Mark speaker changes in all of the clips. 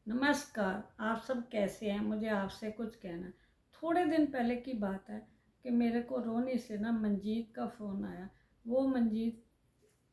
Speaker 1: नमस्कार। आप सब कैसे हैं? मुझे आपसे कुछ कहना है। थोड़े दिन पहले की बात है कि मेरे को रोनी से ना मंजीत का फ़ोन आया। वो मंजीत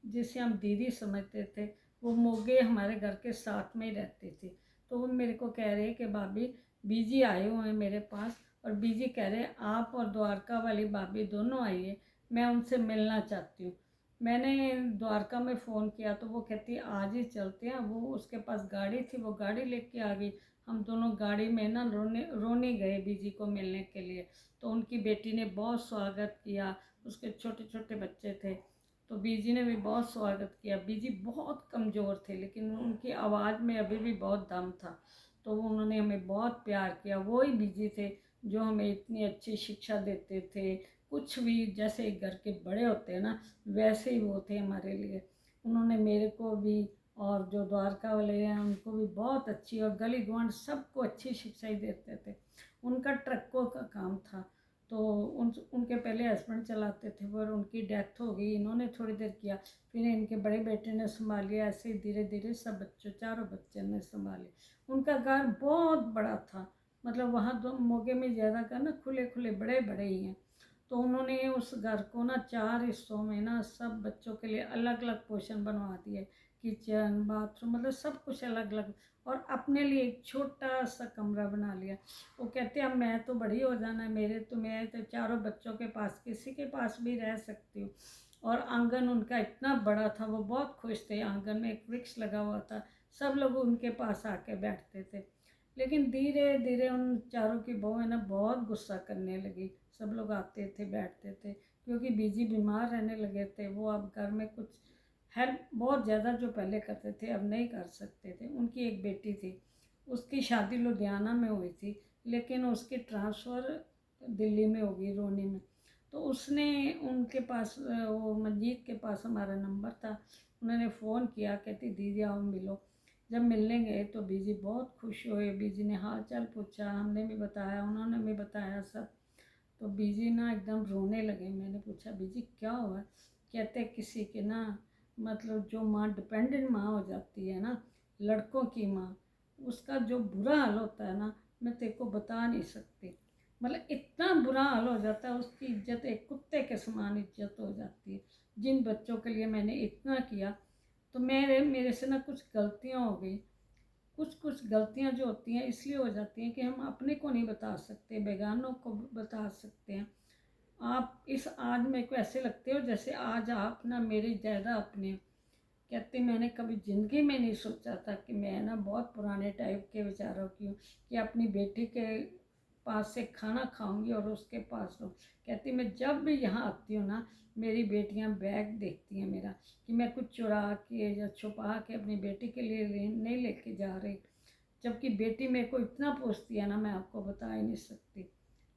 Speaker 1: जिसे हम दीदी समझते थे, वो मोगे हमारे घर के साथ में ही रहती थी। तो वो मेरे को कह रहे कि भाभी बीजी आए हुए हैं मेरे पास, और बीजी कह रहे आप और द्वारका वाली भाभी दोनों आइए, मैं उनसे मिलना चाहती हूँ। मैंने द्वारका में फ़ोन किया तो वो कहती आज ही चलते हैं। वो उसके पास गाड़ी थी, वो गाड़ी लेके आ गई। हम दोनों गाड़ी में ना रोने रोने गए बीजी को मिलने के लिए। तो उनकी बेटी ने बहुत स्वागत किया, उसके छोटे छोटे बच्चे थे, तो बीजी ने भी बहुत स्वागत किया। बीजी बहुत कमज़ोर थे लेकिन उनकी आवाज़ में अभी भी बहुत दम था, तो उन्होंने हमें बहुत प्यार किया। वो ही बीजी थे जो हमें इतनी अच्छी शिक्षा देते थे। कुछ भी जैसे घर के बड़े होते हैं ना, वैसे ही वो थे हमारे लिए। उन्होंने मेरे को भी और जो द्वारका वाले हैं उनको भी बहुत अच्छी, और गली गुआंढ सबको अच्छी शिक्षा ही देते थे। उनका ट्रकों का काम था, तो उनके पहले हस्बैंड चलाते थे पर उनकी डेथ हो गई। इन्होंने थोड़ी देर किया, फिर इनके बड़े बेटे ने संभालिया। ऐसे ही धीरे धीरे सब बच्चों, चारों बच्चों ने संभाले। उनका घर बहुत बड़ा था, मतलब वहाँ दो मोगे में ज़्यादा का ना खुले खुले बड़े बड़े ही हैं। तो उन्होंने उस घर को ना 4 हिस्सों में ना सब बच्चों के लिए अलग अलग पोर्शन बनवा दिए। किचन, बाथरूम, मतलब सब कुछ अलग अलग, और अपने लिए एक छोटा सा कमरा बना लिया। वो कहते अब मैं तो बड़ी हो जाना है, मैं तो चारों बच्चों के पास किसी के पास भी रह सकती हूँ। और आंगन उनका इतना बड़ा था, वो बहुत खुश थे। आंगन में एक वृक्ष लगा हुआ था, सब लोग उनके पास आके बैठते थे। लेकिन धीरे धीरे उन चारों की बहू है ना बहुत गुस्सा करने लगी। सब लोग आते थे, बैठते थे, क्योंकि बीजी बीमार रहने लगे थे। वो अब घर में कुछ हेल्प बहुत ज़्यादा जो पहले करते थे अब नहीं कर सकते थे। उनकी एक बेटी थी, उसकी शादी लुधियाना में हुई थी, लेकिन उसकी ट्रांसफ़र दिल्ली में होगी, रोनी में। तो उसने उनके पास वो मंजीत के पास हमारा नंबर था। उन्होंने फ़ोन किया, कहती दीदी आओ मिलो। जब मिलने गए तो बीजी बहुत खुश हुए। बीजी ने हाल चाल पूछा, हमने भी बताया, उन्होंने भी बताया सब। तो बीजी ना एकदम रोने लगे। मैंने पूछा बीजी क्या हुआ? कहते किसी के ना, मतलब जो माँ डिपेंडेंट माँ हो जाती है ना, लड़कों की माँ, उसका जो बुरा हाल होता है ना, मैं तेरे को बता नहीं सकती। मतलब इतना बुरा हाल हो जाता है, उसकी इज्जत एक कुत्ते के समान इज्जत हो जाती है। जिन बच्चों के लिए मैंने इतना किया, तो मेरे मेरे से ना कुछ गलतियाँ हो गई। कुछ कुछ गलतियाँ जो होती हैं इसलिए हो जाती हैं कि हम अपने को नहीं बता सकते, बेगानों को बता सकते हैं। आप इस आज मेरे को ऐसे लगते हो जैसे आज आप ना मेरी ज़्यादा अपने। कहते मैंने कभी ज़िंदगी में नहीं सोचा था कि मैं ना बहुत पुराने टाइप के विचारों की हूँ, कि अपनी बेटी के पास से खाना खाऊंगी और उसके पास रहूँ। कहती मैं जब भी यहाँ आती हूँ ना, मेरी बेटियाँ बैग देखती हैं मेरा, कि मैं कुछ चुरा के या छुपा के अपनी बेटी के लिए नहीं लेके जा रही। जबकि बेटी मेरे को इतना पूछती है ना, मैं आपको बता ही नहीं सकती।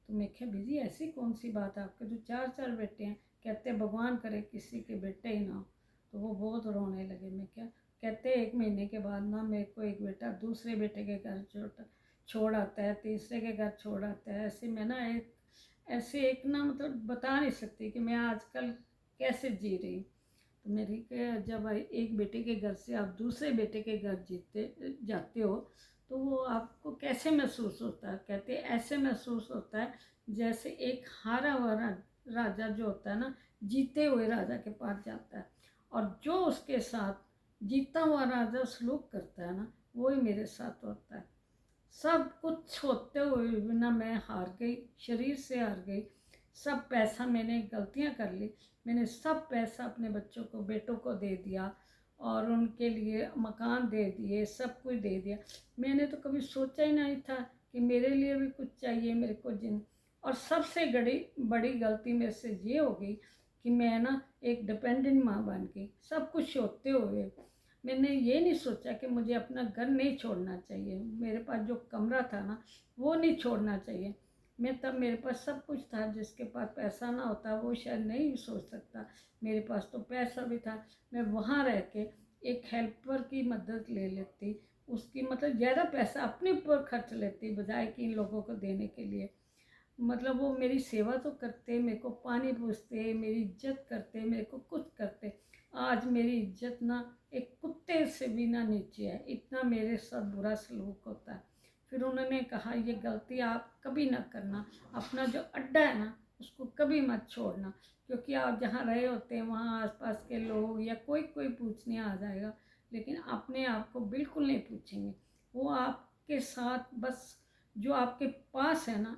Speaker 1: तो मैं क्या बीजी ऐसी कौन सी बात है, आपके जो 4 4 बेटे हैं? कहते भगवान करे किसी के बेटे ही ना हो। तो वो बहुत रोने लगे। मैं क्या? कहते 1 महीने के बाद ना मेरे को एक बेटा दूसरे बेटे के घर छोड़ आता है, तीसरे के घर छोड़ आता है। ऐसे मैं ना एक ना, मतलब बता नहीं सकती कि मैं आजकल कैसे जी रही। तो मेरी जब एक बेटे के घर से आप दूसरे बेटे के घर जीते जाते हो, तो वो आपको कैसे महसूस होता है? कहते ऐसे महसूस होता है जैसे एक हारा हुआ राजा जो होता है ना, जीते हुए राजा के पास जाता है, और जो उसके साथ जीता हुआ राजा सलूक करता है ना, वही मेरे साथ होता है। सब कुछ होते हुए भी ना मैं हार गई, शरीर से हार गई। सब पैसा, मैंने गलतियां कर ली, मैंने सब पैसा अपने बच्चों को, बेटों को दे दिया, और उनके लिए मकान दे दिए, सब कुछ दे दिया। मैंने तो कभी सोचा ही नहीं था कि मेरे लिए भी कुछ चाहिए मेरे को जिन। और सबसे बड़ी बड़ी गलती मेरे से ये हो गई कि मैं ना एक डिपेंडेंट माँ बन गई, सब कुछ होते हुए। मैंने ये नहीं सोचा कि मुझे अपना घर नहीं छोड़ना चाहिए, मेरे पास जो कमरा था ना वो नहीं छोड़ना चाहिए। मैं तब, मेरे पास सब कुछ था। जिसके पास पैसा ना होता वो शायद नहीं सोच सकता, मेरे पास तो पैसा भी था। मैं वहाँ रह के एक हेल्पर की मदद ले लेती, उसकी मतलब ज़्यादा पैसा अपने ऊपर खर्च लेती बजाय कि इन लोगों को देने के लिए। मतलब वो मेरी सेवा तो करते, मेरे को पानी पूछते, मेरी इज्जत करते, मेरे को कुछ करते। आज मेरी इज्जत ना एक कुत्ते से भी ना नीचे है, इतना मेरे साथ बुरा सलूक होता है। फिर उन्होंने कहा ये गलती आप कभी ना करना, अपना जो अड्डा है ना उसको कभी मत छोड़ना, क्योंकि आप जहाँ रहे होते हैं वहाँ आसपास के लोग या कोई कोई पूछने आ जाएगा, लेकिन अपने आप को बिल्कुल नहीं पूछेंगे। वो आपके साथ बस जो आपके पास है ना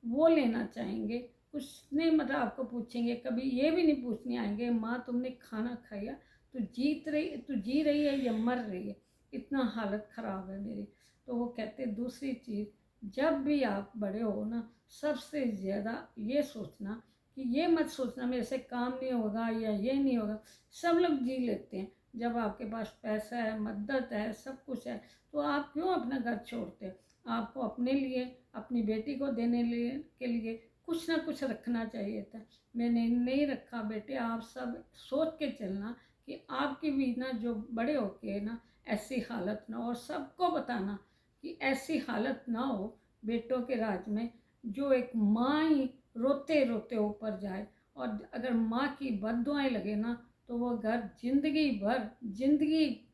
Speaker 1: वो लेना चाहेंगे, कुछ नहीं मतलब आपको पूछेंगे, कभी ये भी नहीं पूछने आएंगे माँ तुमने खाना खाया, तू जी रही है या मर रही है, इतना हालत ख़राब है मेरी। तो वो कहते दूसरी चीज़, जब भी आप बड़े हो ना सबसे ज़्यादा ये सोचना कि ये मत सोचना मेरे से काम नहीं होगा या ये नहीं होगा। सब लोग जी लेते हैं, जब आपके पास पैसा है, मदद है, सब कुछ है, तो आप क्यों अपना घर छोड़ते हो? आपको अपने लिए, अपनी बेटी को देने के लिए कुछ ना कुछ रखना चाहिए था। मैंने नहीं रखा बेटे, आप सब सोच के चलना कि आपकी भी ना जो बड़े होके ना ऐसी हालत ना हो, और सबको बताना कि ऐसी हालत ना हो बेटों के राज में, जो एक माँ ही रोते रोते ऊपर जाए, और अगर माँ की बद्दुआएं लगे ना तो वो घर जिंदगी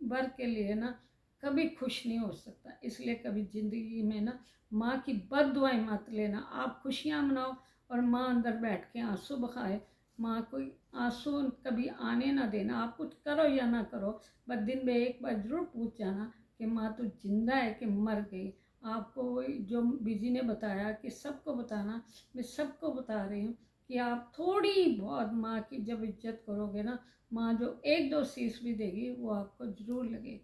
Speaker 1: भर के लिए ना कभी खुश नहीं हो सकता। इसलिए कभी ज़िंदगी में ना माँ की बद्दुआएं मत लेना, आप खुशियाँ मनाओ और माँ अंदर बैठ के आंसू बहाए। माँ को आंसू कभी आने ना देना, आप कुछ करो या ना करो, बस दिन में एक बार ज़रूर पूछ जाना कि माँ तू जिंदा है कि मर गई। आपको वही जो बीजी ने बताया कि सबको बताना, मैं सबको बता रही हूँ कि आप थोड़ी बहुत माँ की जब इज्जत करोगे ना, माँ जो एक दो शीश भी देगी वो आपको ज़रूर लगेगी।